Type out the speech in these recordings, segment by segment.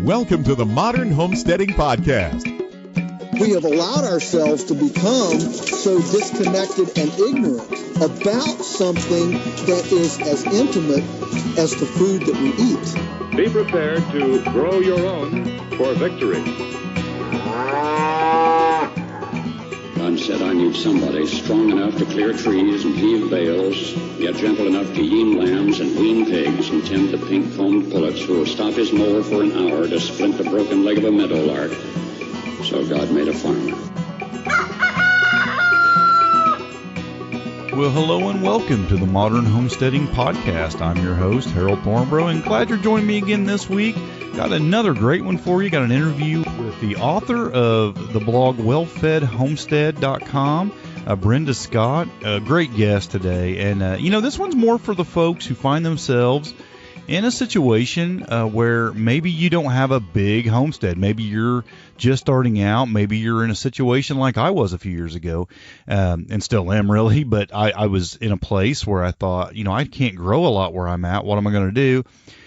Welcome to the Modern Homesteading Podcast. We have allowed ourselves to become so disconnected and ignorant about something that is as intimate as the food that we eat. Be prepared to grow your own for victory. God said, I need somebody strong enough to clear trees and heave bales, yet gentle enough to yean lambs and wean pigs and tend the pink-combed pullets who will stop his mower for an hour to splint the broken leg of a meadowlark. So God made a farmer. Well, hello and welcome to the Modern Homesteading Podcast. I'm your host, Harold Thornborough, and glad you're joining me again this week. Got another great one for you. Got an interview with the author of the blog Well-Fed-Homestead.com, Brenda Scott. A great guest today. And, this one's more for the folks who find themselves in a situation where maybe you don't have a big homestead. Maybe you're just starting out. Maybe you're in a situation like I was a few years ago, and still am really. But I was in a place where I thought, I can't grow a lot where I'm at. What am I going to do?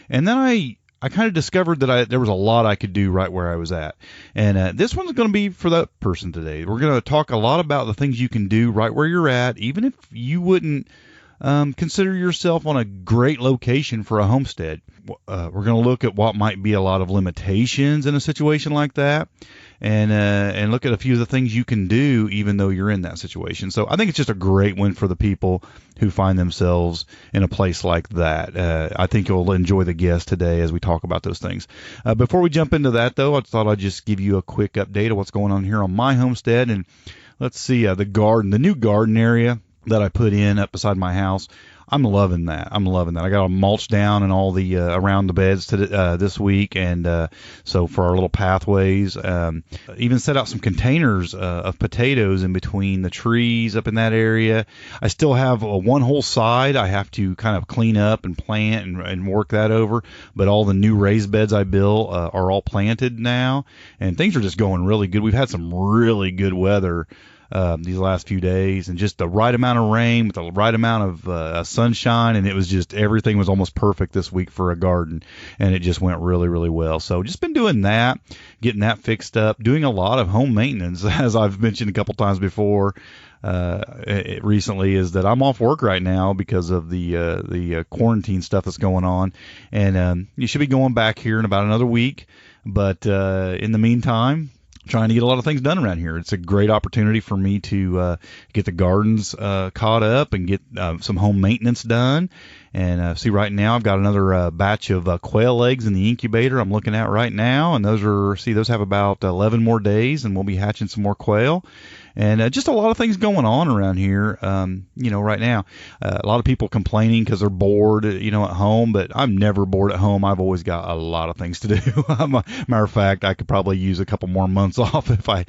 And then I kind of discovered that there was a lot I could do right where I was at. And this one's going to be for that person today. We're going to talk a lot about the things you can do right where you're at, even if you wouldn't consider yourself on a great location for a homestead. We're going to look at what might be a lot of limitations in a situation like that, and look at a few of the things you can do even though you're in that situation. So I think it's just a great one for the people who find themselves in a place like that. I think you'll enjoy the guest today as we talk about those things. Before we jump into that, though, I thought I'd just give you a quick update of what's going on here on my homestead. And let's see, the new garden area that I put in up beside my house. I'm loving that. I got a mulch down and all the around the beds this week, and so for our little pathways, even set out some containers of potatoes in between the trees up in that area. I still have one whole side I have to kind of clean up and plant and work that over, but all the new raised beds I built are all planted now, and things are just going really good. We've had some really good weather these last few days, and just the right amount of rain with the right amount of sunshine, and it was just, everything was almost perfect this week for a garden, and it just went really, really well. So just been doing that, getting that fixed up, doing a lot of home maintenance, as I've mentioned a couple times before. Recently, is that I'm off work right now because of the quarantine stuff that's going on, and you should be going back here in about another week, but in the meantime, trying to get a lot of things done around here. It's a great opportunity for me to get the gardens caught up and get some home maintenance done. And see, right now I've got another batch of quail eggs in the incubator I'm looking at right now, and those have about 11 more days, and we'll be hatching some more quail. And just a lot of things going on around here, right now. A lot of people complaining because they're bored, at home, but I'm never bored at home. I've always got a lot of things to do. Matter of fact, I could probably use a couple more months off if I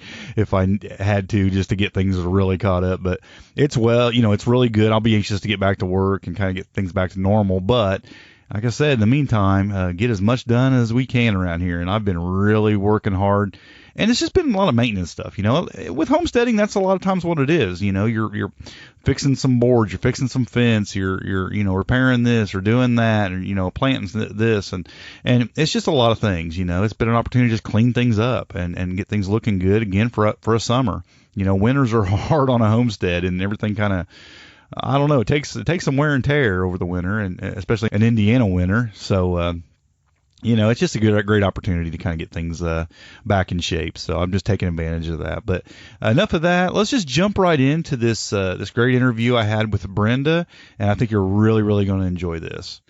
had to, just to get things really caught up. But it's really good. I'll be anxious to get back to work and kind of get things back to normal. But like I said, in the meantime, get as much done as we can around here. And I've been really working hard. And it's just been a lot of maintenance stuff, With homesteading, that's a lot of times what it is. You're fixing some boards, you're fixing some fence, you're repairing this or doing that, or planting this, and it's just a lot of things. It's been an opportunity to just clean things up and get things looking good again for a summer. Winters are hard on a homestead, and everything kind of, I don't know, it takes some wear and tear over the winter, and especially an Indiana winter. So it's just a great opportunity to kind of get things back in shape. So I'm just taking advantage of that. But enough of that. Let's just jump right into this great interview I had with Brenda, and I think you're really, really going to enjoy this.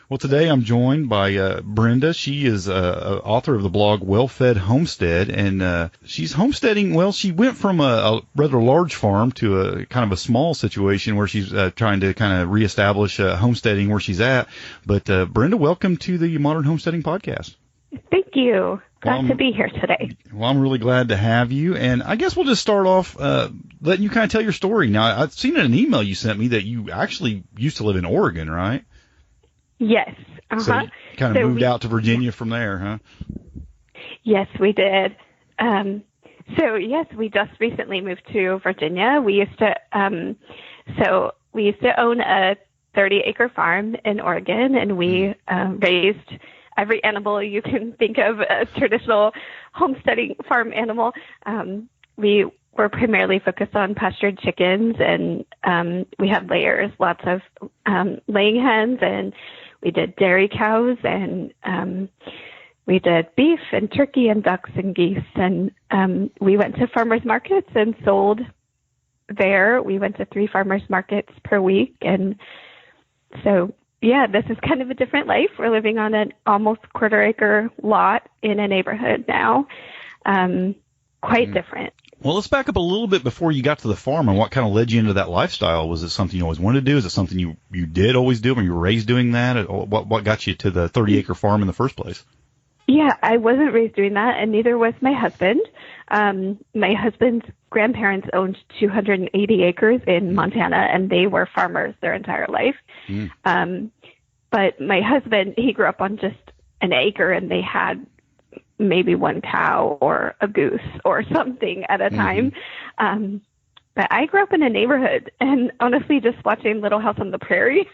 Well, today I'm joined by Brenda. She is author of the blog Well-Fed Homestead, and she's homesteading. Well, she went from a rather large farm to a kind of a small situation where she's trying to kind of reestablish homesteading where she's at. But Brenda, welcome to the Modern Homesteading Podcast. Thank you. Glad to be here today. Well, I'm really glad to have you. And I guess we'll just start off letting you kind of tell your story. Now, I've seen in an email you sent me that you actually used to live in Oregon, right? Yes. So you kind of moved out to Virginia from there, huh? Yes, we did. Yes, we just recently moved to Virginia. We used to own a 30-acre farm in Oregon, and we raised every animal you can think of, a traditional homesteading farm animal. We were primarily focused on pastured chickens, and we had layers, lots of laying hens, and we did dairy cows, and we did beef and turkey and ducks and geese. And we went to farmers markets and sold there. We went to 3 farmers markets per week. And so, yeah, this is kind of a different life. We're living on an almost quarter-acre lot in a neighborhood now. Quite different. Well, let's back up a little bit before you got to the farm and what kind of led you into that lifestyle. Was it something you always wanted to do? Is it something you did always do when you were raised doing that? What got you to the 30-acre farm in the first place? Yeah, I wasn't raised doing that, and neither was my husband. My husband's grandparents owned 280 acres in Montana, and they were farmers their entire life. But my husband, he grew up on just an acre, and they had maybe 1 cow or a goose or something at a time. But I grew up in a neighborhood, and honestly, just watching Little House on the Prairie.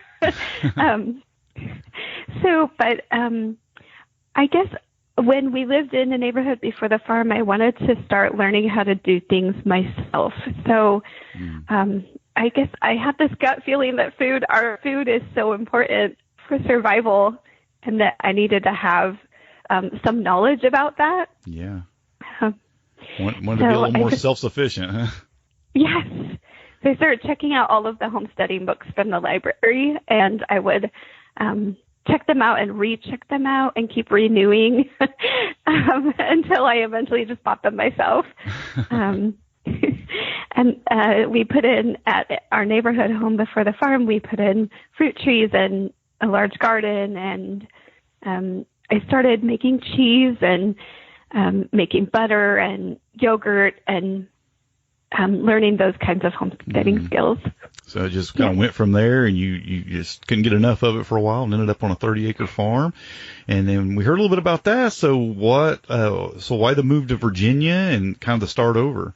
I guess when we lived in the neighborhood before the farm, I wanted to start learning how to do things myself. So I guess I had this gut feeling that our food is so important for survival, and that I needed to have some knowledge about that. Yeah. Wanted to be a little more self-sufficient, huh? Yes. So I started checking out all of the homesteading books from the library, and I would check them out and recheck them out and keep renewing until I eventually just bought them myself. And we put in, at our neighborhood home before the farm, we put in fruit trees and a large garden, and I started making cheese and making butter and yogurt and learning those kinds of homesteading skills. So it just kind of went from there, and you just couldn't get enough of it for a while, and ended up on a 30-acre farm. And then we heard a little bit about that. So so why the move to Virginia and kind of the start over?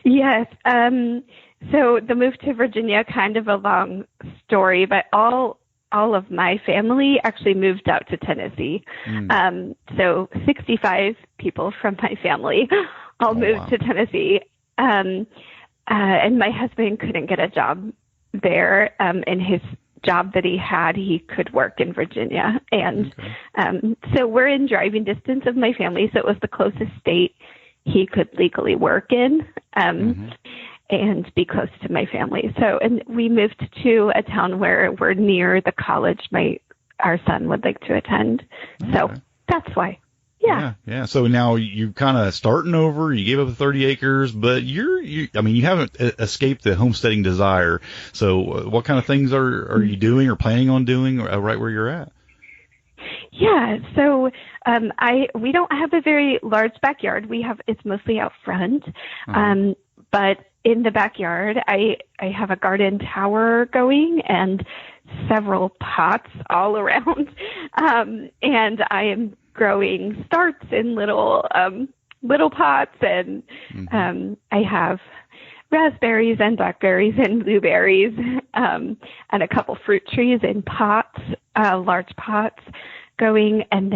Yes. So the move to Virginia, kind of a long story, but all of my family actually moved out to Tennessee. So 65 people from my family all moved to Tennessee. And my husband couldn't get a job there. In his job that he had, he could work in Virginia. And so we're in driving distance of my family, so it was the closest state he could legally work in. And be close to my family. So, and we moved to a town where we're near the college our son would like to attend. So that's why. Yeah. So now you're kind of starting over. You gave up the 30 acres, but you haven't escaped the homesteading desire. So what kind of things are you doing or planning on doing right where you're at? Yeah. So, we don't have a very large backyard. It's mostly out front. But in the backyard, I have a garden tower going and several pots all around. And I am growing starts in little pots, and I have raspberries and blackberries and blueberries, and a couple fruit trees in pots, large pots going. And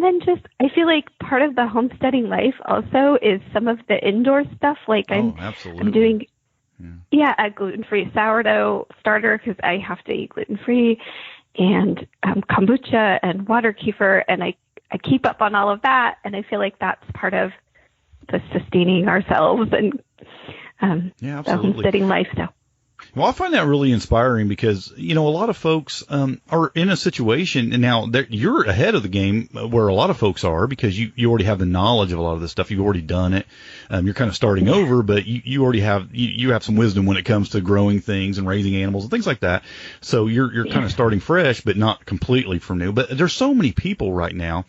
then just, I feel like part of the homesteading life also is some of the indoor stuff. Like I'm doing, a gluten-free sourdough starter because I have to eat gluten-free, and kombucha and water kefir. And I keep up on all of that. And I feel like that's part of the sustaining ourselves and the homesteading lifestyle. Well, I find that really inspiring because, a lot of folks are in a situation, and now you're ahead of the game where a lot of folks are because you already have the knowledge of a lot of this stuff. You've already done it. You're kind of starting over, but you already have you have some wisdom when it comes to growing things and raising animals and things like that. So you're kind of starting fresh, but not completely from new. But there's so many people right now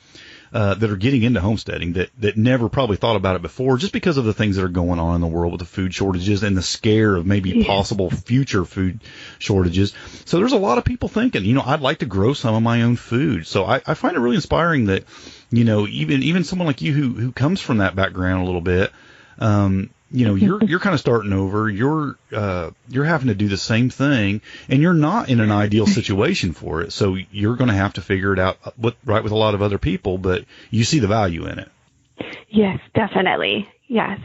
that are getting into homesteading that never probably thought about it before, just because of the things that are going on in the world with the food shortages and the scare of maybe possible future food shortages. So there's a lot of people thinking, I'd like to grow some of my own food. So I find it really inspiring that, even someone like you who comes from that background a little bit, you're kind of starting over. You're having to do the same thing, and you're not in an ideal situation for it. So you're going to have to figure it out with a lot of other people, but you see the value in it. Yes, definitely. Yes.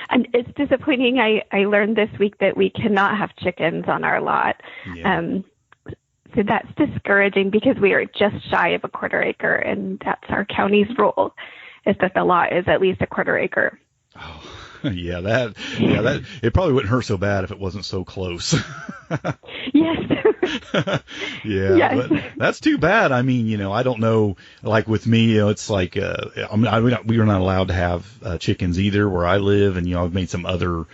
And it's disappointing. I learned this week that we cannot have chickens on our lot. Yeah. So that's discouraging because we are just shy of a quarter acre, and that's our county's rule, is that the lot is at least a quarter acre. Oh, that it probably wouldn't hurt so bad if it wasn't so close. Yes. Yeah, yes. But that's too bad. I mean, I don't know, like with me, it's like, we are not allowed to have chickens either where I live. And, I've made some other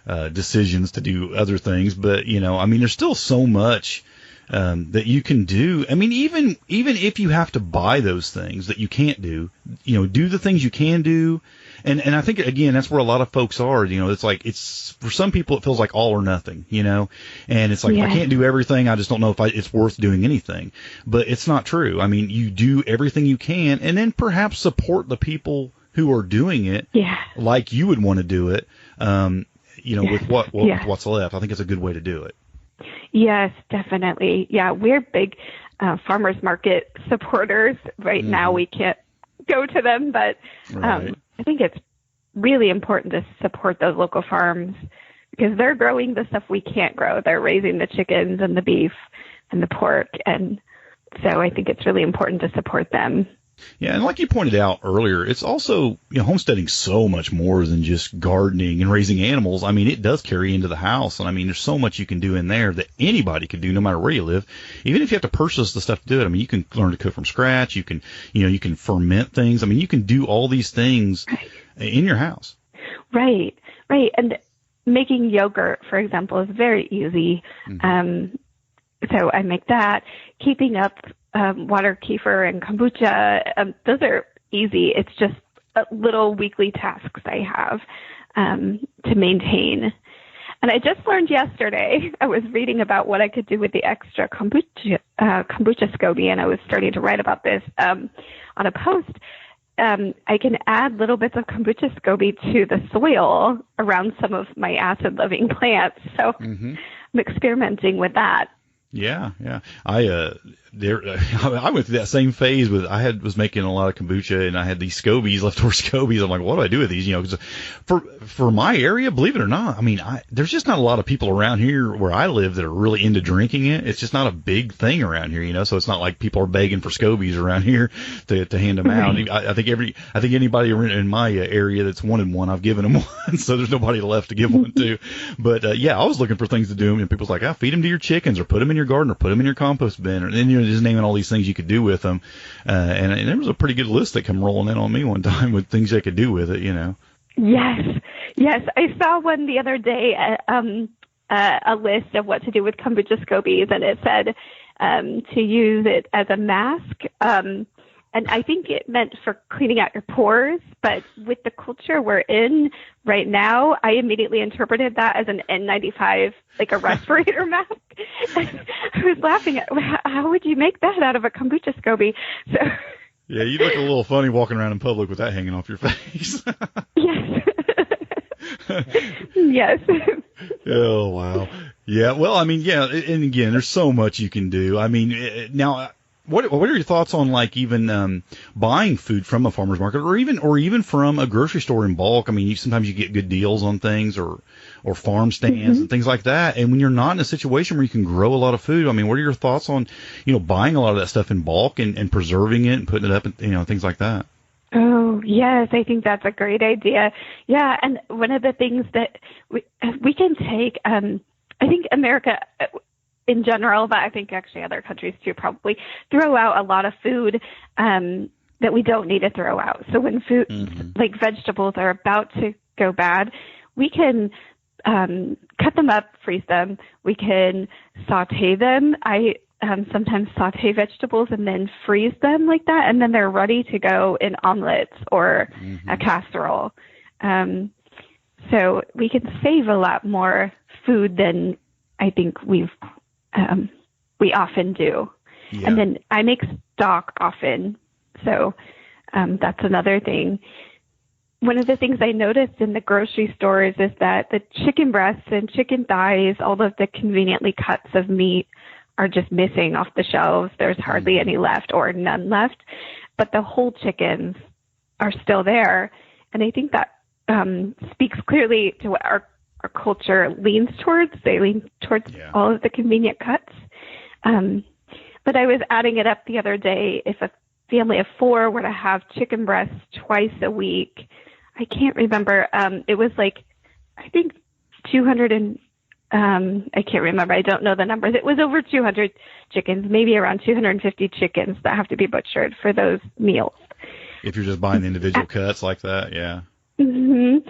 decisions to do other things, but, there's still so much that you can do. I mean, even if you have to buy those things that you can't do, do the things you can do. And I think, again, that's where a lot of folks are. It's like, for some people, it feels like all or nothing, and it's like, I can't do everything. I just don't know if it's worth doing anything. But it's not true. I mean, you do everything you can, and then perhaps support the people who are doing it like you would want to do it, with what's left. I think it's a good way to do it. Yes, definitely. Yeah, we're big farmers market supporters. Right now, we can't go to them, but I think it's really important to support those local farms because they're growing the stuff we can't grow. They're raising the chickens and the beef and the pork, and so I think it's really important to support them. Yeah, and like you pointed out earlier, it's also, homesteading so much more than just gardening and raising animals. I mean, it does carry into the house, and there's so much you can do in there that anybody can do no matter where you live. Even if you have to purchase the stuff to do it, you can learn to cook from scratch. You can, you can ferment things. You can do all these things in your house. Right. And making yogurt, for example, is very easy. Mm-hmm. So I make that. Keeping up water kefir and kombucha, those are easy. It's just little weekly tasks I have to maintain. And I just learned yesterday, I was reading about what I could do with the extra kombucha SCOBY, and I was starting to write about this on a post. I can add little bits of kombucha SCOBY to the soil around some of my acid-loving plants. So I'm experimenting with that. Yeah. I went through that same phase was making a lot of kombucha, and I had these SCOBYs, leftover SCOBYs. I'm like, what do I do with these? 'Cause for my area, believe it or not, there's just not a lot of people around here where I live that are really into drinking it. It's just not a big thing around here, so it's not like people are begging for SCOBYs around here to hand them out. I think anybody in my area that's wanted one, I've given them one, so there's nobody left to give one to. But I was looking for things to do, and people's like, feed them to your chickens, or put them in your garden, or put them in your compost bin, and then just naming all these things you could do with them. And there was a pretty good list that come rolling in on me one time with things I could do with it, Yes. I saw one the other day, a list of what to do with kombucha SCOBYs, and it said to use it as a mask. And I think it meant for cleaning out your pores, but with the culture we're in right now, I immediately interpreted that as an N95, like a respirator mask. I was laughing at, how would you make that out of a kombucha SCOBY? So, yeah, you look a little funny walking around in public with that hanging off your face. Yes. Yes. Oh, wow. Yeah, well, and again, there's so much you can do. Now, what are your thoughts on even buying food from a farmer's market, or even from a grocery store in bulk? Sometimes you get good deals on things, or farm stands and things like that. And when you're not in a situation where you can grow a lot of food, what are your thoughts on buying a lot of that stuff in bulk and preserving it and putting it up and things like that? Oh, yes, I think that's a great idea. Yeah, and one of the things that we can take, I think America in general, but I think actually other countries too probably throw out a lot of food that we don't need to throw out. So when food, like vegetables, are about to go bad, we can cut them up, freeze them. We can saute them. I sometimes saute vegetables and then freeze them like that, and then they're ready to go in omelets or a casserole. So we can save a lot more food than I think we often do. Yeah. And then I make stock often, so that's another thing. one of the things I noticed in the grocery stores is that the chicken breasts and chicken thighs, all of the conveniently cuts of meat, are just missing off the shelves. There's hardly any left or none left, but the whole chickens are still there. And I think that speaks clearly to what our culture leans towards. They lean towards all of the convenient cuts. But I was adding it up the other day. If a family of 4 were to have chicken breasts twice a week, I can't remember. It was like, I think 200 and, I can't remember. I don't know the numbers. It was over 200 chickens, maybe around 250 chickens that have to be butchered for those meals. If you're just buying the individual cuts like that, yeah. Mm-hmm.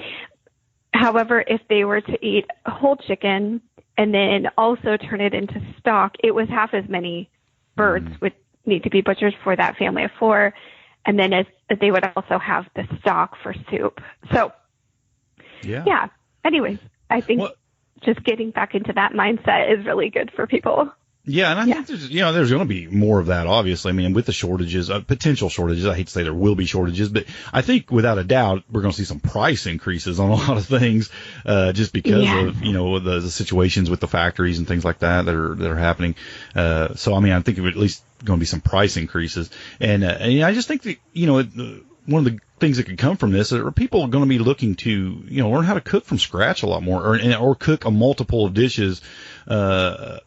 However, if they were to eat a whole chicken and then also turn it into stock, it was half as many birds would need to be butchered for that family of 4. And then they would also have the stock for soup. So, yeah. Anyways, I think just getting back into that mindset is really good for people. Yeah, and I think there's going to be more of that, obviously. I mean, with the shortages, potential shortages, I hate to say there will be shortages, but I think without a doubt we're going to see some price increases on a lot of things, just because of the situations with the factories and things like that are happening. So I mean, I think it would at least going to be some price increases, and I just think that one of the things that could come from this are people going to be looking to learn how to cook from scratch a lot more, or cook a multiple of dishes from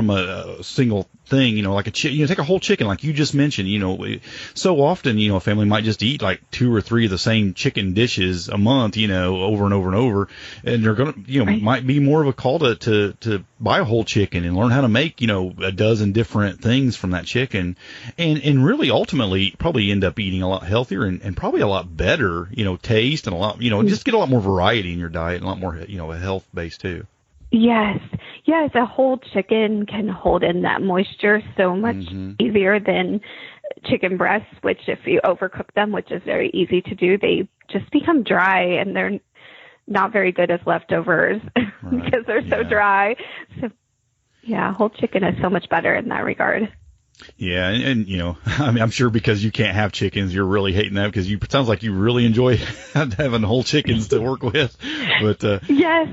a single thing, like take a whole chicken, like you just mentioned. So often, a family might just eat like 2 or 3 of the same chicken dishes a month, over and over and over, and they're gonna, might be more of a call to buy a whole chicken and learn how to make, a dozen different things from that chicken, and really ultimately probably end up eating a lot healthier and probably a lot better, taste, and a lot, just get a lot more variety in your diet and a lot more, health based too. Yes, a whole chicken can hold in that moisture so much easier than chicken breasts, which if you overcook them, which is very easy to do, they just become dry and they're not very good as leftovers because they're so dry. So, whole chicken is so much better in that regard. Yeah, and I mean, I'm sure because you can't have chickens, you're really hating that because it sounds like you really enjoy having whole chickens to work with. But yes.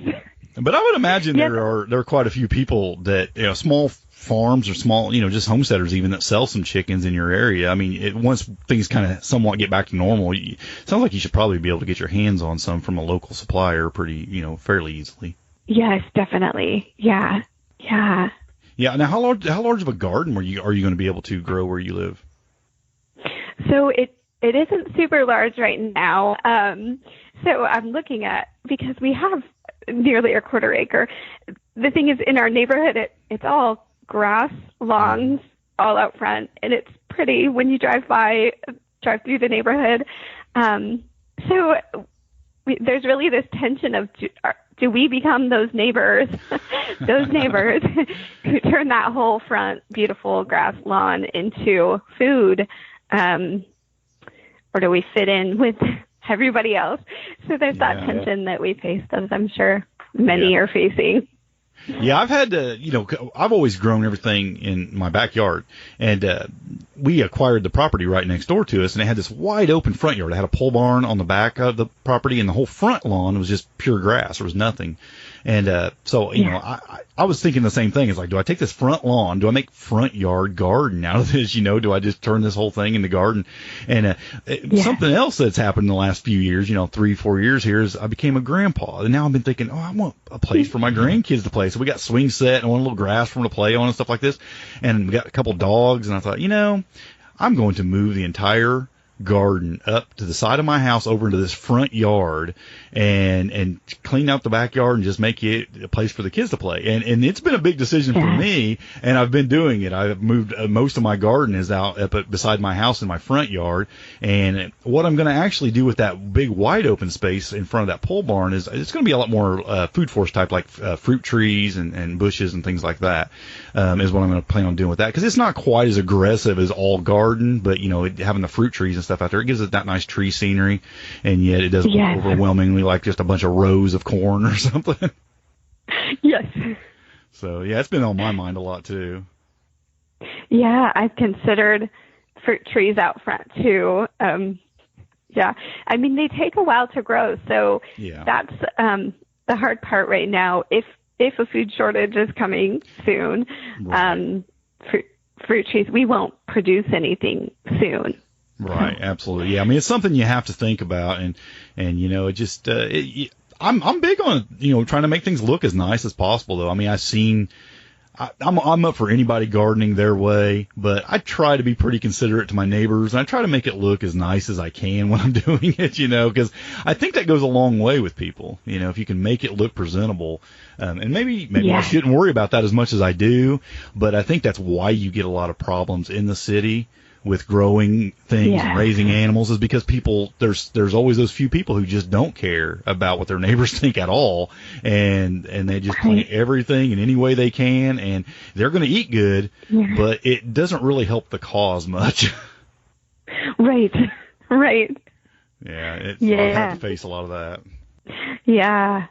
But I would imagine there are quite a few people that, small farms or small, just homesteaders even, that sell some chickens in your area. I mean, once things kind of somewhat get back to normal, it sounds like you should probably be able to get your hands on some from a local supplier pretty, fairly easily. Yes, definitely. Yeah. Yeah. Now, how large of a garden are you going to be able to grow where you live? So it isn't super large right now. So I'm looking at, because we have nearly a quarter acre. The thing is, in our neighborhood, it's all grass, lawns, all out front, and it's pretty when you drive through the neighborhood. So there's really this tension of, do we become those neighbors who turn that whole front beautiful grass lawn into food, or do we fit in with everybody else? So there's that tension that we face, as I'm sure many are facing. Yeah, I've had to, I've always grown everything in my backyard, and we acquired the property right next door to us, and it had this wide open front yard. It had a pole barn on the back of the property, and the whole front lawn was just pure grass. There was nothing. And so, I was thinking the same thing. It's like, do I take this front lawn? Do I make front yard garden out of this? Do I just turn this whole thing into garden? And something else that's happened in the last few years, 3-4 years here, is I became a grandpa. And now I've been thinking, I want a place for my grandkids to play. So we got swing set and I want a little grass for them to play on and stuff like this. And we got a couple dogs. And I thought, I'm going to move the entire garden up to the side of my house over into this front yard and clean out the backyard and just make it a place for the kids to play. And it's been a big decision for me, and I've been doing it. I've moved most of my garden is out up beside my house in my front yard. And what I'm going to actually do with that big wide open space in front of that pole barn is it's going to be a lot more food forest type, like fruit trees and bushes and things like that, is what I'm going to plan on doing with that, because it's not quite as aggressive as all garden, but having the fruit trees and stuff out there, it gives it that nice tree scenery, and yet it doesn't look overwhelmingly like just a bunch of rows of corn or something. Yes. So it's been on my mind a lot too. Yeah, I've considered fruit trees out front too. Yeah. I mean, they take a while to grow. So Yeah. that's the hard part right now. If a food shortage is coming soon, Right. fruit trees, we won't produce anything soon. Right, absolutely. Yeah, I mean, it's something you have to think about, and it just I'm big on trying to make things look as nice as possible, though. I mean, I'm up for anybody gardening their way, but I try to be pretty considerate to my neighbors, and I try to make it look as nice as I can when I'm doing it, because I think that goes a long way with people. If you can make it look very and maybe I shouldn't worry about that as much as I do, but I think that's why you get a lot of problems in the city with growing things and raising animals, is because there's always those few people who just don't care about what their neighbors think at all, and they just plant everything in any way they can, and they're going to eat good, but it doesn't really help the cause much. Right. Yeah, I've had to face a lot of that. Yeah.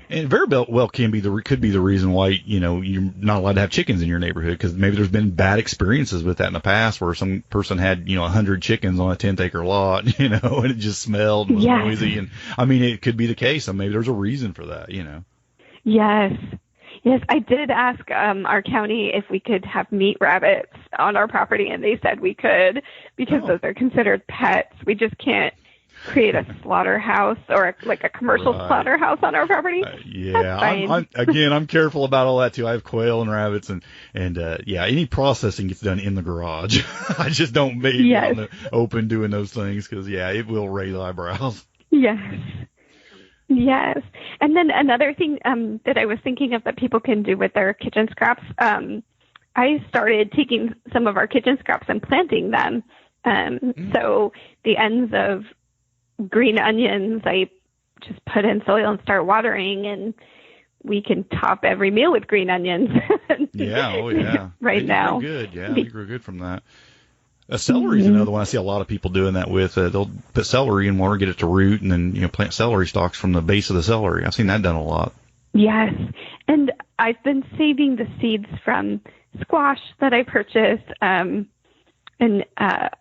And very well could be the reason why you're not allowed to have chickens in your neighborhood, because maybe there's been bad experiences with that in the past, where some person had 100 chickens on a 10th-acre lot, and it just smelled and was noisy, and I mean, it could be the case. And maybe there's a reason for that. Yes, I did ask our county if we could have meat rabbits on our property, and they said we could, because those are considered pets. We just can't create a slaughterhouse or a commercial slaughterhouse on our property. I'm careful about all that too. I have quail and rabbits, and any processing gets done in the garage. I just don't be on the open doing those things, because it will raise eyebrows. Yes. And then another thing that I was thinking of that people can do with their kitchen scraps, I started taking some of our kitchen scraps and planting them. So the ends of green onions, I just put in soil and start watering, and we can top every meal with green onions. Right now. Good. Yeah, they grow good from that. Celery is another one I see a lot of people doing that with. They'll put celery in water, get it to root, and then plant celery stalks from the base of the celery. I've seen that done a lot. Yes, and I've been saving the seeds from squash that I purchased, and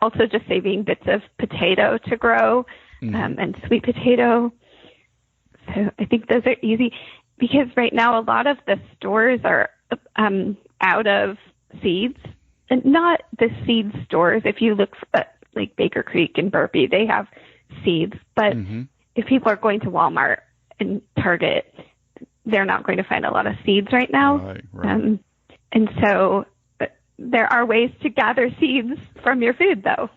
also just saving bits of potato to grow. And sweet potato. So I think those are easy, because right now a lot of the stores are out of seeds, and not the seed stores. If you look for, like Baker Creek and Burpee, they have seeds. But if people are going to Walmart and Target, they're not going to find a lot of seeds right now. Right. And so there are ways to gather seeds from your food, though.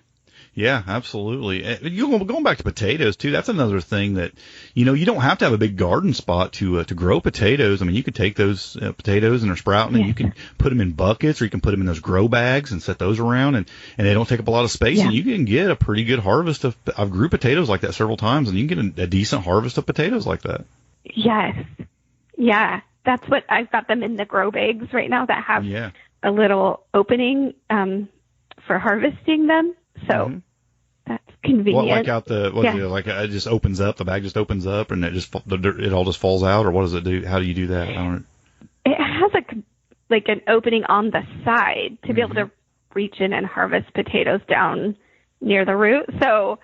Yeah, absolutely. Going back to potatoes too, that's another thing that you don't have to have a big garden spot to grow potatoes. I mean, you could take those potatoes and they're sprouting, and you can put them in buckets, or you can put them in those grow bags and set those around, and they don't take up a lot of space, and you can get a pretty good harvest of. I've grew potatoes like that several times, and you can get a decent harvest of potatoes like that. Yes, that's what I've got them in the grow bags right now that have a little opening for harvesting them. So that's convenient. What, like out the it just opens up, the bag just opens up, and it all just falls out, or what does it do? How do you do that? It has an opening on the side to be able to reach in and harvest potatoes down near the root. So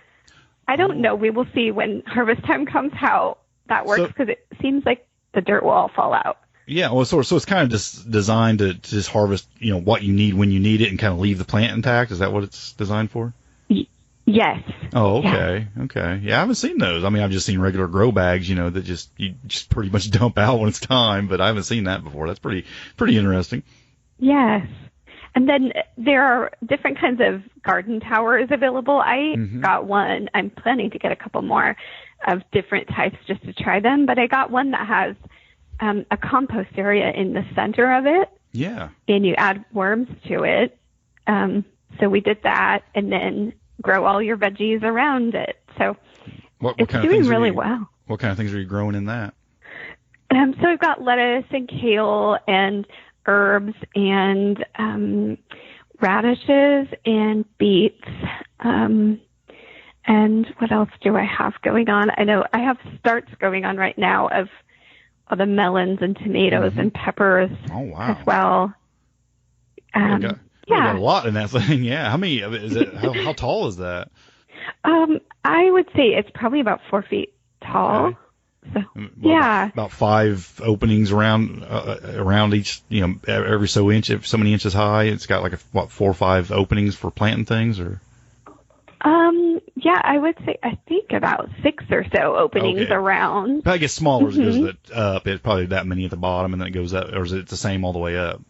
I don't know. We will see when harvest time comes how that works, because it seems like the dirt will all fall out. Yeah, well, so it's kind of just designed to just harvest, what you need when you need it, and kind of leave the plant intact. Is that what it's designed for? Yes. Oh, okay, okay. Yeah, I haven't seen those. I mean, I've just seen regular grow bags, that you just pretty much dump out when it's time. But I haven't seen that before. That's pretty interesting. Yes. And then there are different kinds of garden towers available. I got one. I'm planning to get a couple more of different types just to try them. But I got one that has a compost area in the center of it. Yeah. And you add worms to it. So we did that, and then grow all your veggies around it. So it's doing really well. What kind of things are you growing in that? So I've got lettuce and kale and herbs and radishes and beets. And what else do I have going on? I know I have starts going on right now of all the melons and tomatoes and peppers as well. You got a lot in that thing. Yeah. How many is it? How tall is that? I would say it's probably about 4 feet tall. Okay. So, Well, yeah. About 5 openings around each, every so many inches high. It's got like 4 or 5 openings for planting things, or? Yeah, I would say, I think about 6 or so openings around. Probably gets smaller as it goes up. It's probably that many at the bottom, and then it goes up, or is it the same all the way up?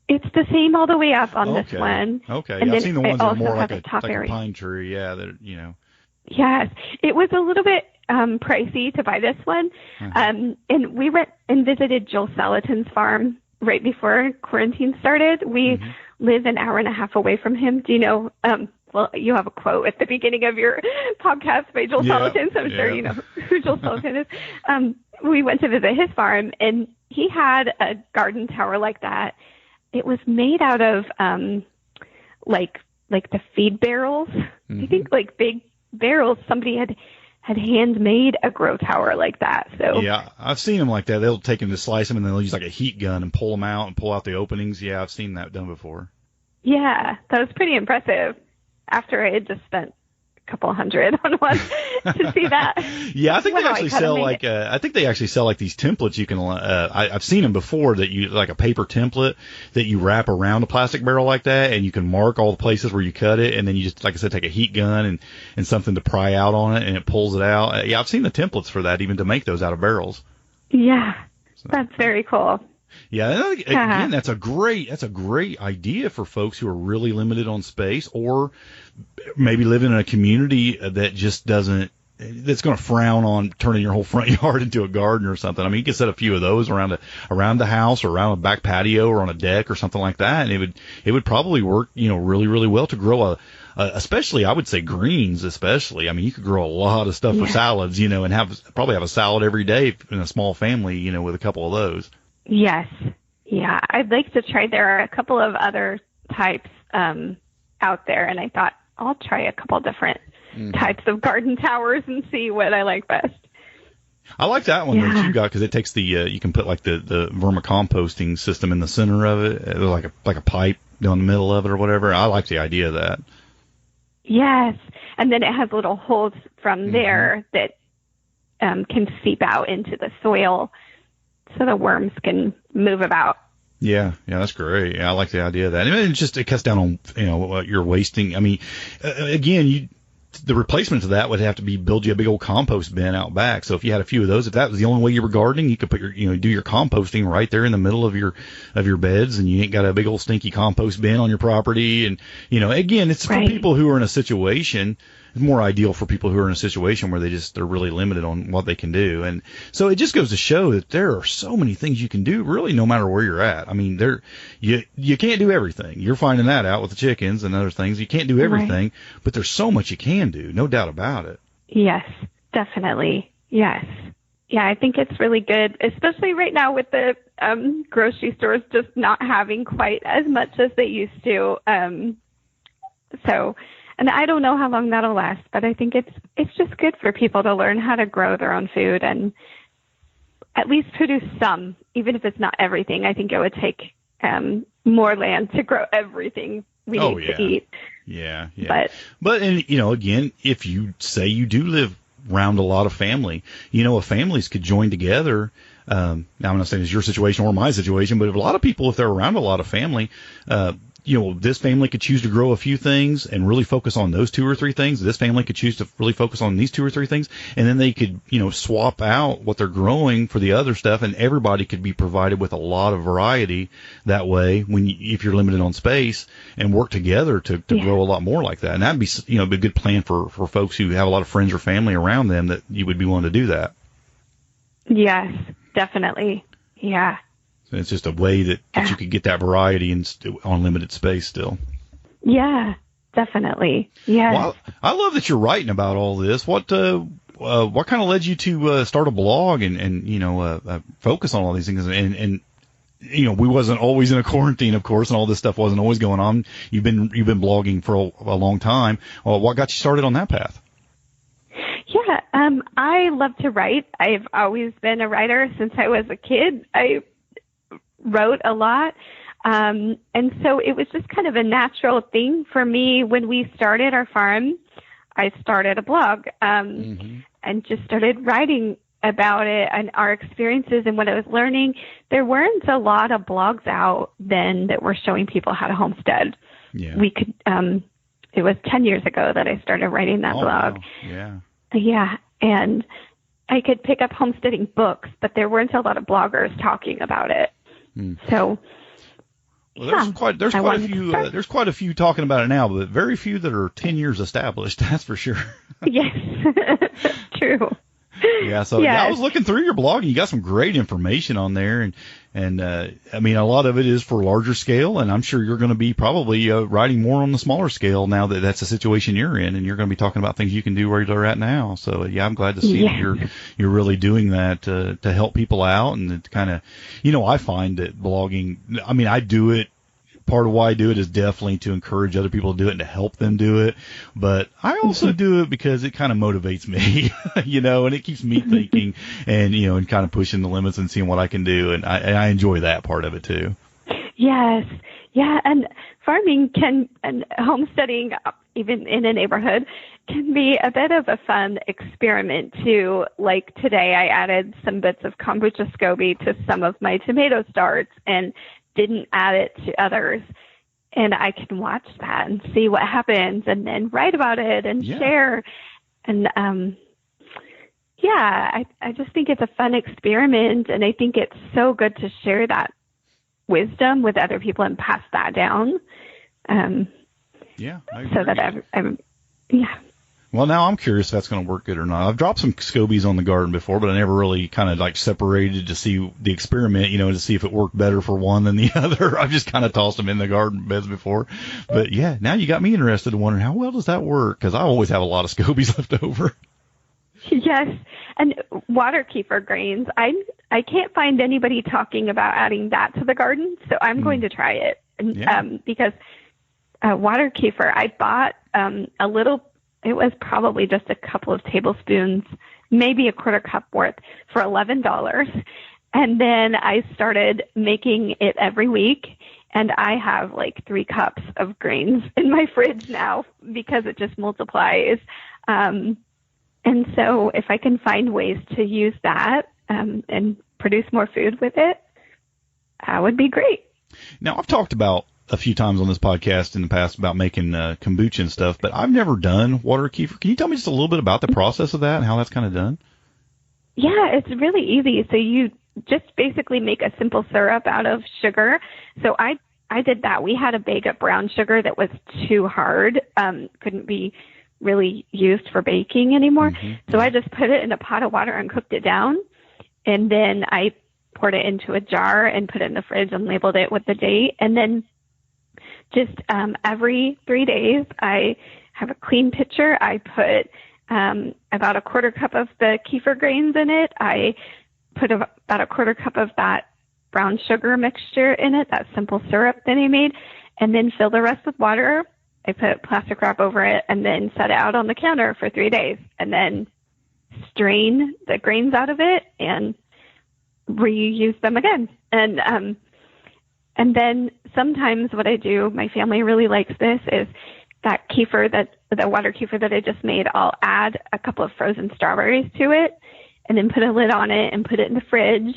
It's the same all the way up on this one. Okay. And I've seen the ones that are more like a area. pine tree. Yeah, that. Yes, it was a little bit pricey to buy this one. And we went and visited Joel Salatin's farm right before quarantine started. We live an hour and a half away from him. Do you know? Well, you have a quote at the beginning of your podcast by Joel Salatin, so I'm sure you know who Joel Salatin is. We went to visit his farm, and he had a garden tower like that. It was made out of like the feed barrels. I think like big barrels. Somebody had handmade a grow tower like that. So yeah, I've seen them like that. They'll take them to slice them, and then they'll use like a heat gun and pull them out and pull out the openings. Yeah, I've seen that done before. Yeah, that was pretty impressive. After I had just spent a couple $100 on one to see that. Yeah, I think they actually sell like I think they actually sell like these templates. You can I've seen them before that you like a paper template that you wrap around a plastic barrel like that, and you can mark all the places where you cut it, and then you just, like I said, take a heat gun and something to pry out on it, and it pulls it out. Yeah, I've seen the templates for that, even to make those out of barrels. Yeah, that's very cool. Yeah, again, that's a great idea for folks who are really limited on space, or maybe living in a community that just that's going to frown on turning your whole front yard into a garden or something. I mean, you could set a few of those around the house, or around a back patio, or on a deck or something like that, and it would probably work, really, really well to grow especially, I would say greens, especially. I mean, you could grow a lot of stuff for salads, and probably have a salad every day in a small family, with a couple of those. Yes. Yeah. I'd like to try. There are a couple of other types out there, and I thought I'll try a couple different types of garden towers and see what I like best. I like that one that you got, because it takes the you can put like the vermicomposting system in the center of it, like a pipe down the middle of it or whatever. I like the idea of that. Yes, and then it has little holes from there that can seep out into the soil, so the worms can move about. Yeah, that's great. Yeah, I like the idea of that. And it cuts down on what you're wasting. I mean, again, the replacement to that would have to be build you a big old compost bin out back. So if you had a few of those, if that was the only way you were gardening, you could put do your composting right there in the middle of your beds, and you ain't got a big old stinky compost bin on your property. And again, it's for people who are in a situation. It's more ideal for people who are in a situation where they're really limited on what they can do. And so it just goes to show that there are so many things you can do, really, no matter where you're at. I mean, you can't do everything. You're finding that out with the chickens and other things. You can't do everything, but there's so much you can do, no doubt about it. Yes, definitely. Yes. Yeah, I think it's really good, especially right now with the grocery stores just not having quite as much as they used to. And I don't know how long that'll last, but I think it's just good for people to learn how to grow their own food and at least produce some, even if it's not everything. I think it would take more land to grow everything we need to eat. Yeah. But again, if you say you do live around a lot of family, families could join together. Now, I'm not saying it's your situation or my situation, but if a lot of people, if they're around a lot of family, this family could choose to grow a few things and really focus on those 2 or 3 things. This family could choose to really focus on these 2 or 3 things, and then they could, swap out what they're growing for the other stuff, and everybody could be provided with a lot of variety that way if you're limited on space, and work together to grow a lot more like that. And that'd be, a good plan for folks who have a lot of friends or family around them, that you would be willing to do that. Yes, definitely. Yeah. It's just a way that you could get that variety on limited space still. Yeah, definitely. Yeah. Well, I love that you're writing about all this. What kind of led you to start a blog and focus on all these things? And we wasn't always in a quarantine, of course, and all this stuff wasn't always going on. You've been blogging for a long time. Well, what got you started on that path? Yeah, I love to write. I've always been a writer since I was a kid. I wrote a lot. And so it was just kind of a natural thing for me when we started our farm. I started a blog and just started writing about it and our experiences and what I was learning. There weren't a lot of blogs out then that were showing people how to homestead. Yeah. We could, it was 10 years ago that I started writing that blog. Wow. Yeah. Yeah. And I could pick up homesteading books, but there weren't a lot of bloggers talking about it. So, well, there's quite a few talking about it now, but very few that are 10 years established. That's for sure. Yes. True. Yeah, so I was looking through your blog, and you got some great information on there, and I mean, a lot of it is for larger scale, and I'm sure you're going to be probably writing more on the smaller scale now that that's the situation you're in, and you're going to be talking about things you can do where you're at now. So yeah, I'm glad to see that you're really doing that to help people out, and to kind of, I find that blogging, I mean, I do it. Part of why I do it is definitely to encourage other people to do it and to help them do it. But I also do it because it kind of motivates me, and it keeps me thinking and, and kind of pushing the limits and seeing what I can do. And I enjoy that part of it too. Yes. Yeah. And farming and homesteading, even in a neighborhood, can be a bit of a fun experiment too. Like today, I added some bits of kombucha SCOBY to some of my tomato starts and didn't add it to others, and I can watch that and see what happens and then write about it and share. And, I just think it's a fun experiment, and I think it's so good to share that wisdom with other people and pass that down. I agree. So that Well, now I'm curious if that's going to work good or not. I've dropped some SCOBYs on the garden before, but I never really kind of like separated to see the experiment, to see if it worked better for one than the other. I've just kind of tossed them in the garden beds before. But yeah, now you got me interested in wondering how well does that work? Because I always have a lot of SCOBYs left over. Yes. And water kefir grains, I can't find anybody talking about adding that to the garden, so I'm going to try it. Because water kefir, I bought a little. It was probably just a couple of tablespoons, maybe a quarter cup worth for $11. And then I started making it every week. And I have like 3 cups of grains in my fridge now because it just multiplies. And so if I can find ways to use that and produce more food with it, that would be great. Now, I've talked about a few times on this podcast in the past about making kombucha and stuff, but I've never done water kefir. Can you tell me just a little bit about the process of that and how that's kind of done? Yeah, it's really easy. So you just basically make a simple syrup out of sugar. So I did that. We had a bag of brown sugar that was too hard, couldn't be really used for baking anymore. So I just put it in a pot of water and cooked it down. And then I poured it into a jar and put it in the fridge and labeled it with the date. And then just every 3 days, I have a clean pitcher. I put about a quarter cup of the kefir grains in it. I put about a quarter cup of that brown sugar mixture in it, that simple syrup that I made, and then fill the rest with water. I put plastic wrap over it and then set it out on the counter for 3 days, and then strain the grains out of it and reuse them again. And then sometimes what I do, my family really likes this, is that kefir, the water kefir that I just made, I'll add a couple of frozen strawberries to it and then put a lid on it and put it in the fridge.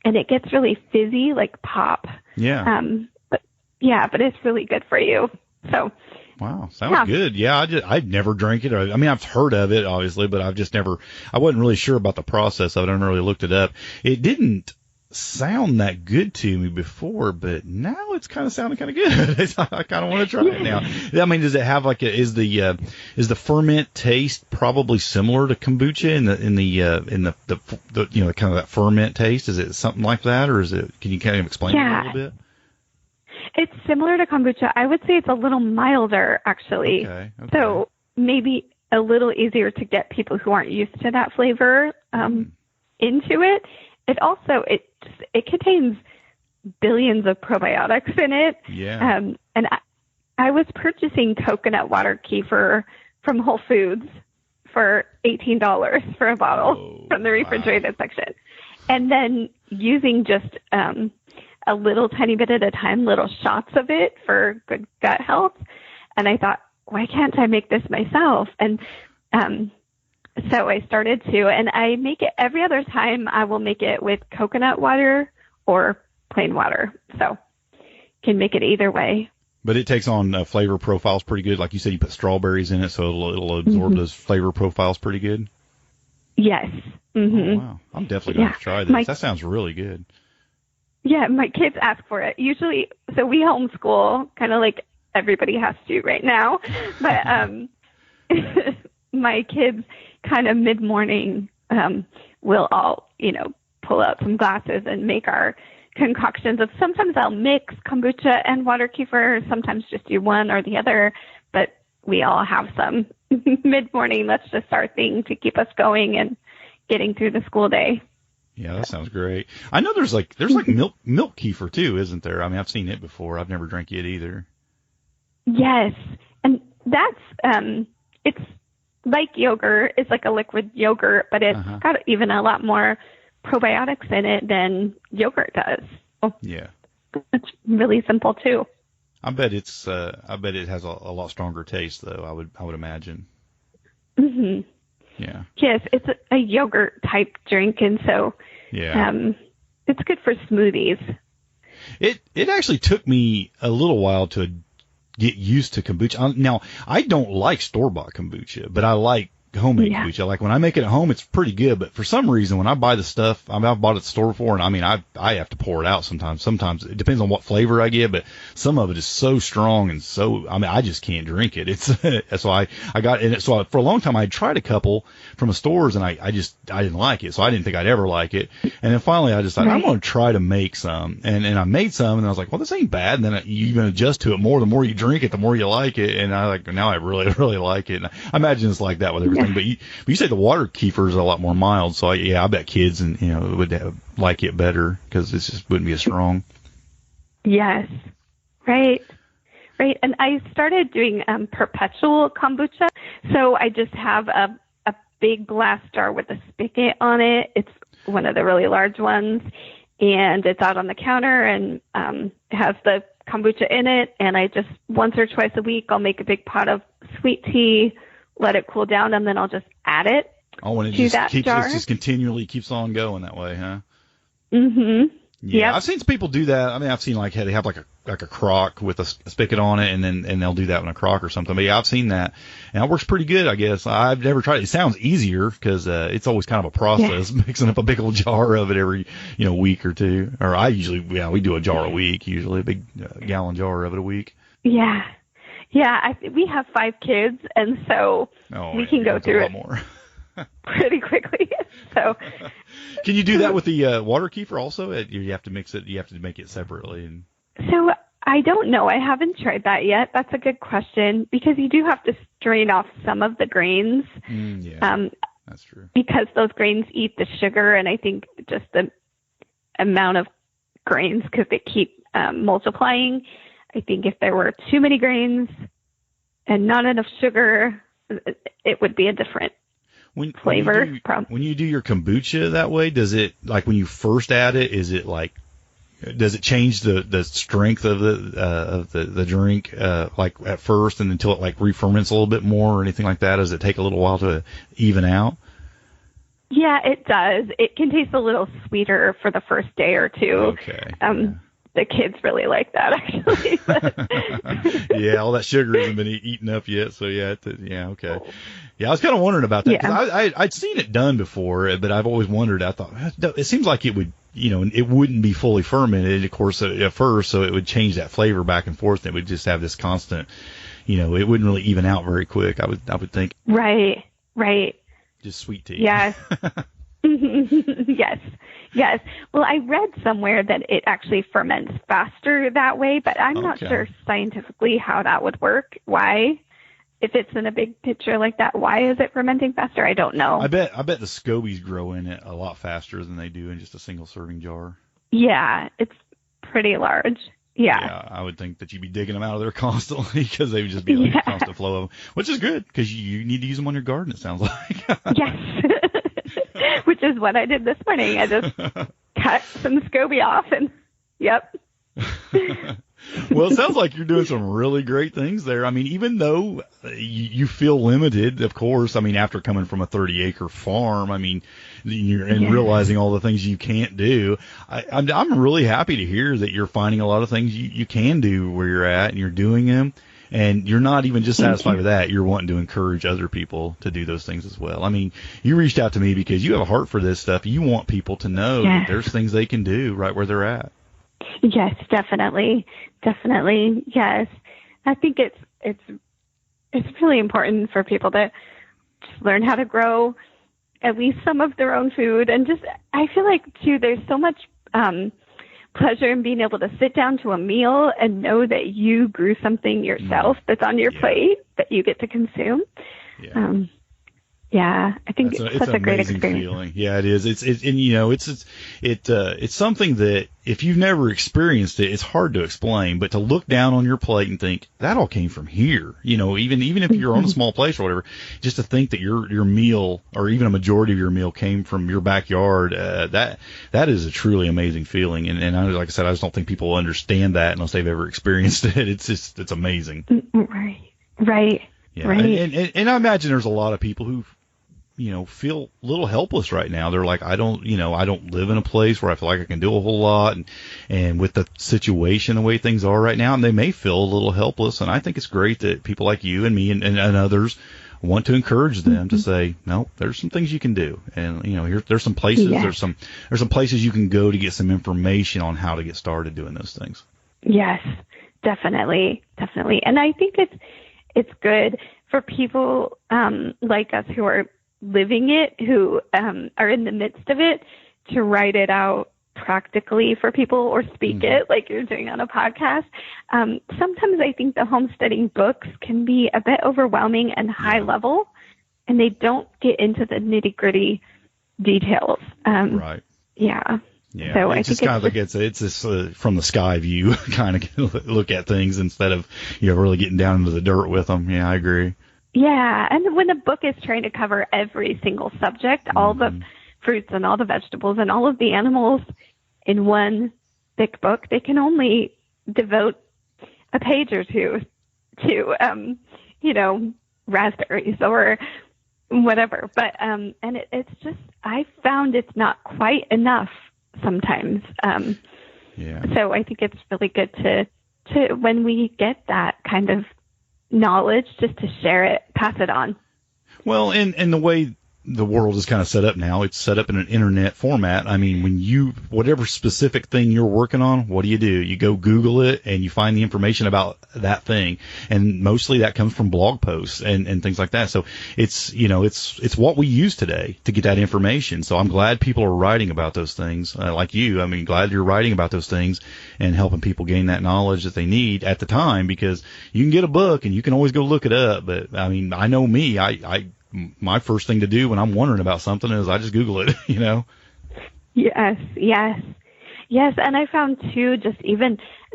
And it gets really fizzy, like pop. Yeah. But it's really good for you. So. Wow, sounds good. Yeah, I've never drank it. I mean, I've heard of it, obviously, but I wasn't really sure about the process of it. I never really looked it up. It didn't sound that good to me before, but now it's kind of sounding kind of good. I kind of want to try it now. I mean, does it have like is the ferment taste probably similar to kombucha in the kind of that ferment taste? Is it something like that, or is it? Can you kind of explain it a little bit? It's similar to kombucha. I would say it's a little milder, actually. Okay. So maybe a little easier to get people who aren't used to that flavor into it. It also it contains billions of probiotics in it. Yeah. And I was purchasing coconut water kefir from Whole Foods for $18 for a bottle from the refrigerated section, and then using just a little tiny bit at a time, little shots of it for good gut health. And I thought, why can't I make this myself? And so I started to, and I make it every other time. I will make it with coconut water or plain water. So can make it either way. But it takes on flavor profiles pretty good. Like you said, you put strawberries in it, so it'll absorb those flavor profiles pretty good. Yes. Mm-hmm. Oh, wow. I'm definitely going to try this. That sounds really good. Yeah, my kids ask for it. Usually, so we homeschool, kind of like everybody has to right now. But my kids kind of mid-morning will all, pull out some glasses and make our concoctions of, sometimes I'll mix kombucha and water kefir, sometimes just do one or the other, but we all have some mid-morning, that's just our thing to keep us going and getting through the school day. Yeah, that sounds great. I know there's like milk kefir too, isn't there? I mean, I've seen it before. I've never drank it either. Yes, and that's it's like yogurt. It's like a liquid yogurt, but it's got even a lot more probiotics in it than yogurt does. Oh, yeah, it's really simple too. I bet it has a lot stronger taste though. I would imagine. Mm-hmm. Yeah. Yes, it's a yogurt type drink, and so it's good for smoothies. It actually took me a little while to get used to kombucha. Now, I don't like store-bought kombucha, but I like homemade kombucha. Like when I make it at home, it's pretty good. But for some reason, when I buy the stuff, I've bought it at the store before, and I have to pour it out sometimes. Sometimes it depends on what flavor I get, but some of it is so strong and so, I just can't drink it. It's so I got in it. So for a long time, I tried a couple from the stores, and I didn't like it. So I didn't think I'd ever like it. And then finally, I decided I'm going to try to make some, and I made some, and I was like, well, this ain't bad. And then you even adjust to it more. The more you drink it, the more you like it. And now I really, really like it. And I imagine it's like that with everything. But you say the water kefir is a lot more mild, so I bet kids would like it better because it just wouldn't be as strong. Yes, right. And I started doing Perpetual Kombucha, so I just have a big glass jar with a spigot on it. It's one of the really large ones, and it's out on the counter, and it has the kombucha in it. And I just once or twice a week I'll make a big pot of sweet tea, let it cool down, and then I'll just add it. Oh, and it just continually keeps on going that way, huh? Mm-hmm. Yeah, I've seen some people do that. I mean, I've seen they have like a crock with a spigot on it, and they'll do that in a crock or something. But yeah, I've seen that, and it works pretty good, I guess. I've never tried it. It sounds easier because it's always kind of a process, mixing up a big old jar of it every week or two. Or we do a jar a week, usually a big gallon jar of it a week. Yeah. Yeah, we have 5 kids, and so we can go through it more. Pretty quickly. So, can you do that with the water kefir also? You have to mix it. You have to make it separately. So I don't know. I haven't tried that yet. That's a good question because you do have to strain off some of the grains. That's true. Because those grains eat the sugar, and I think just the amount of grains because they keep multiplying. I think if there were too many grains and not enough sugar, it would be a different flavor. When you do your kombucha that way, does it, like when you first add it, does it change the strength of the drink like at first and until it like re-ferments a little bit more or anything like that? Does it take a little while to even out? Yeah, it does. It can taste a little sweeter for the first day or two. Okay. The kids really like that, actually. Yeah, all that sugar hasn't been eaten up yet, so okay. Yeah, I was kind of wondering about that because I'd seen it done before, but I've always wondered. I thought it seems like it would, it wouldn't be fully fermented, of course, at first, so it would change that flavor back and forth, and it would just have this constant, it wouldn't really even out very quick. I would think. Right. Just sweet tea. Yes. Yes. Well, I read somewhere that it actually ferments faster that way, but I'm not sure scientifically how that would work. Why? If it's in a big pitcher like that, why is it fermenting faster? I don't know. I bet the scobies grow in it a lot faster than they do in just a single serving jar. Yeah, it's pretty large. Yeah, I would think that you'd be digging them out of there constantly because they would just be like a constant flow of them, which is good because you need to use them on your garden, it sounds like. Yes. Which is what I did this morning. I just cut some SCOBY off and, Well, it sounds like you're doing some really great things there. I mean, even though you feel limited, of course, I mean, after coming from a 30-acre farm, I mean, and realizing all the things you can't do, I'm really happy to hear that you're finding a lot of things you can do where you're at, and you're doing them. And you're not even just satisfied with that. You're wanting to encourage other people to do those things as well. I mean, you reached out to me because you have a heart for this stuff. You want people to know that there's things they can do right where they're at. Yes, definitely. Definitely. Yes. I think it's really important for people to just learn how to grow at least some of their own food. And just, I feel like too, there's so much, pleasure in being able to sit down to a meal and know that you grew something yourself that's on your plate that you get to consume. I think it's such a great experience. Feeling. Yeah, it is. It's something that if you've never experienced it, it's hard to explain. But to look down on your plate and think that all came from here, even if you're on a small place or whatever, just to think that your meal or even a majority of your meal came from your backyard, that is a truly amazing feeling. And like I said, I just don't think people understand that unless they've ever experienced it. It's amazing. Right. Yeah. Right. And I imagine there's a lot of people who feel a little helpless right now. They're like, I don't live in a place where I feel like I can do a whole lot. And with the situation, the way things are right now, and they may feel a little helpless. And I think it's great that people like you and me and others want to encourage them to say, no, there's some things you can do. And, there's some places, there's some places you can go to get some information on how to get started doing those things. Yes, definitely. And I think it's good for people, like us who are living it, who are in the midst of it, to write it out practically for people or speak it like you're doing on a podcast. Sometimes I think the homesteading books can be a bit overwhelming and high level, and they don't get into the nitty gritty details. Right. Yeah. Yeah, so it's just kind of like it's this from the sky view kind of look at things instead of really getting down into the dirt with them. Yeah, I agree. Yeah, and when a book is trying to cover every single subject, all the fruits and all the vegetables and all of the animals in one thick book, they can only devote a page or two to, raspberries or whatever. But it's just, I found it's not quite enough sometimes. So I think it's really good to when we get that kind of knowledge, just to share it, pass it on. Well, and the way the world is kind of set up now, it's set up in an internet format. I mean, whatever specific thing you're working on, what do? You go Google it and you find the information about that thing. And mostly that comes from blog posts and things like that. So it's what we use today to get that information. So I'm glad people are writing about those things, like you. I mean, glad you're writing about those things and helping people gain that knowledge that they need at the time, because you can get a book and you can always go look it up. But I mean, I know me, my first thing to do when I'm wondering about something is I just Google it, Yes. And I found too,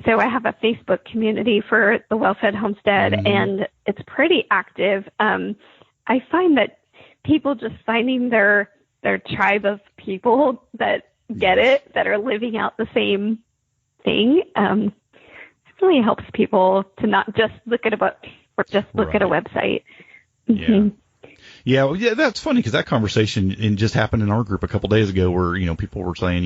so I have a Facebook community for the Well-Fed Homestead, and it's pretty active. I find that people just finding their tribe of people that get it, that are living out the same thing, it really helps people to not just look at a book or just look at a website. Yeah, that's funny because that conversation just happened in our group a couple days ago where, people were saying,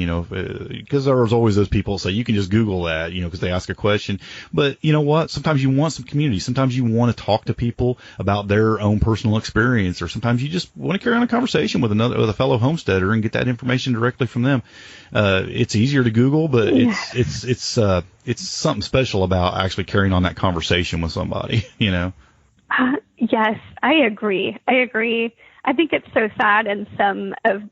because there was always those people say you can just Google that, because they ask a question. But you know what? Sometimes you want some community. Sometimes you want to talk to people about their own personal experience, or sometimes you just want to carry on a conversation with a fellow homesteader and get that information directly from them. It's easier to Google, but it's something special about actually carrying on that conversation with somebody, Yes, I agree. I think it's so sad in some of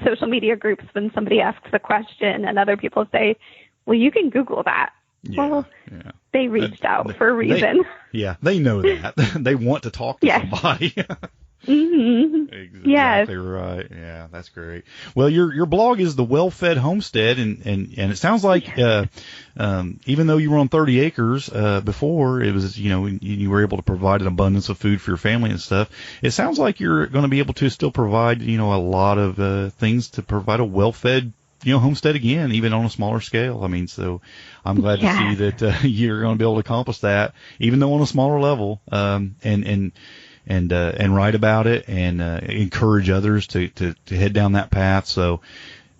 social media groups when somebody asks a question and other people say, well, you can Google that. They reached out for a reason. They know that. They want to talk to somebody. Exactly right. Yeah, that's great. Well, your blog is the Well-Fed Homestead, and it sounds like even though you were on 30 acres before, it was you were able to provide an abundance of food for your family and stuff. It sounds like you're going to be able to still provide a lot of things to provide a well-fed homestead again, even on a smaller scale. I mean, so I'm glad to see that you're going to be able to accomplish that, even though on a smaller level, and write about it and encourage others to head down that path. So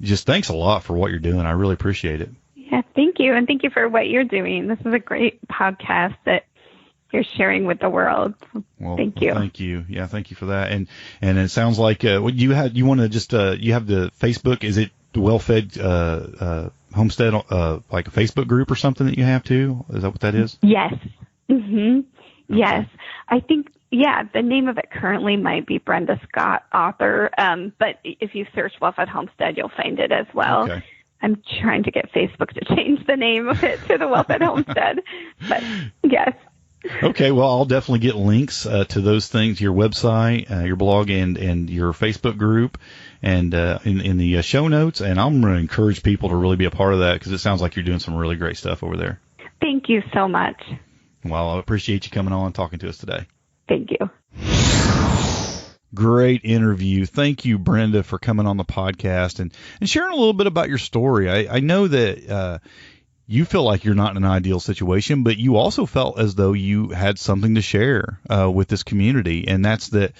just thanks a lot for what you're doing. I really appreciate it. Yeah, thank you. And thank you for what you're doing. This is a great podcast that you're sharing with the world. Well, thank you. Thank you. Yeah, thank you for that. And it sounds like you have the Facebook, is it the Well-Fed Homestead, like a Facebook group or something that you have too? Is that what that is? Yes. Mm-hmm. Okay. Yes. I think, the name of it currently might be Brenda Scott, author. But if you search Well-Fed Homestead, you'll find it as well. Okay. I'm trying to get Facebook to change the name of it to the Well-Fed Homestead. But yes. Okay, well, I'll definitely get links to those things, your website, your blog, and your Facebook group, and in the show notes. And I'm going to encourage people to really be a part of that because it sounds like you're doing some really great stuff over there. Thank you so much. Well, I appreciate you coming on and talking to us today. Thank you. Great interview. Thank you, Brenda, for coming on the podcast and sharing a little bit about your story. I know that you feel like you're not in an ideal situation, but you also felt as though you had something to share with this community, and that's that,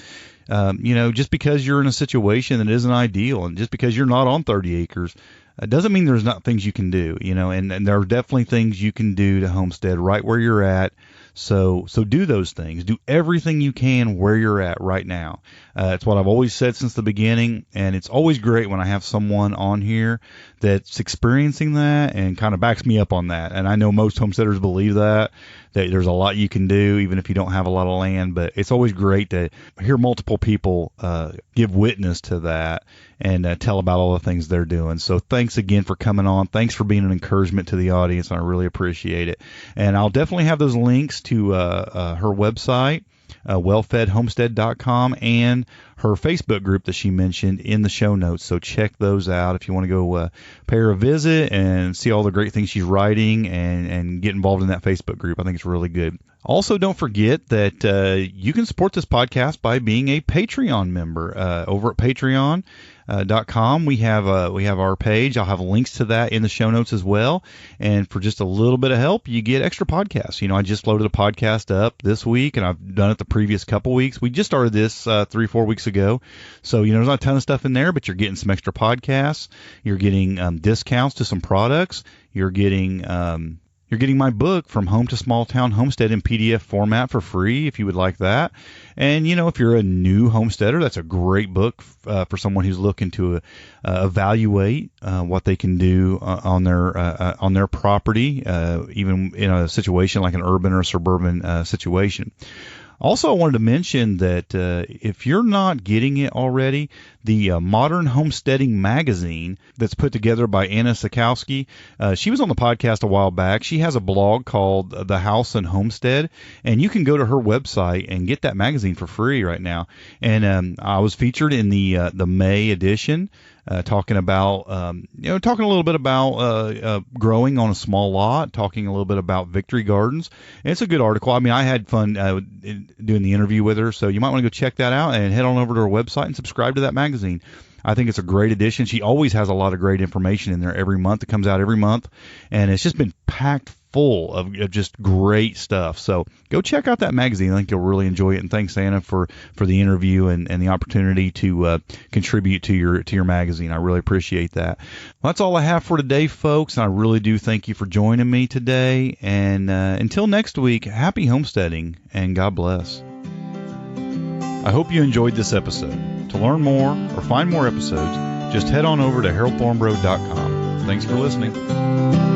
just because you're in a situation that isn't ideal and just because you're not on 30 acres, doesn't mean there's not things you can do, and there are definitely things you can do to homestead right where you're at. So do those things. Do everything you can where you're at right now. It's what I've always said since the beginning, and it's always great when I have someone on here that's experiencing that and kind of backs me up on that. And I know most homesteaders believe that there's a lot you can do even if you don't have a lot of land, but it's always great to hear multiple people give witness to that and tell about all the things they're doing. So thanks again for coming on. Thanks for being an encouragement to the audience. I really appreciate it. And I'll definitely have those links to her website, wellfedhomestead.com, and her Facebook group that she mentioned in the show notes. So check those out if you want to go pay her a visit and see all the great things she's writing and get involved in that Facebook group. I think it's really good. Also, don't forget that you can support this podcast by being a Patreon member over at Patreon.com. We have our page. I'll have links to that in the show notes as well. And for just a little bit of help, you get extra podcasts. I just loaded a podcast up this week, and I've done it the previous couple weeks. We just started this 3-4 weeks ago. So, there's not a ton of stuff in there, but you're getting some extra podcasts. You're getting discounts to some products. You're getting my book, From Home to Small Town Homestead, in PDF format for free if you would like that. And, if you're a new homesteader, that's a great book for someone who's looking to evaluate what they can do on their property, even in a situation like an urban or suburban situation. Also, I wanted to mention that if you're not getting it already, the Modern Homesteading magazine that's put together by Anna Sikowski, she was on the podcast a while back. She has a blog called The House and Homestead, and you can go to her website and get that magazine for free right now. And I was featured in the May edition. Talking about, talking a little bit about growing on a small lot, talking a little bit about victory gardens. And it's a good article. I mean, I had fun doing the interview with her, so you might want to go check that out and head on over to her website and subscribe to that magazine. I think it's a great edition. She always has a lot of great information in there every month. It comes out every month, and it's just been packed full of just great stuff. So go check out that magazine. I think you'll really enjoy it. And thanks, Anna, for the interview and the opportunity to contribute to your magazine. I really appreciate that. Well, that's all I have for today, folks. And I really do thank you for joining me today. And until next week, happy homesteading and God bless. I hope you enjoyed this episode. To learn more or find more episodes, just head on over to haroldthornborough.com. Thanks for listening.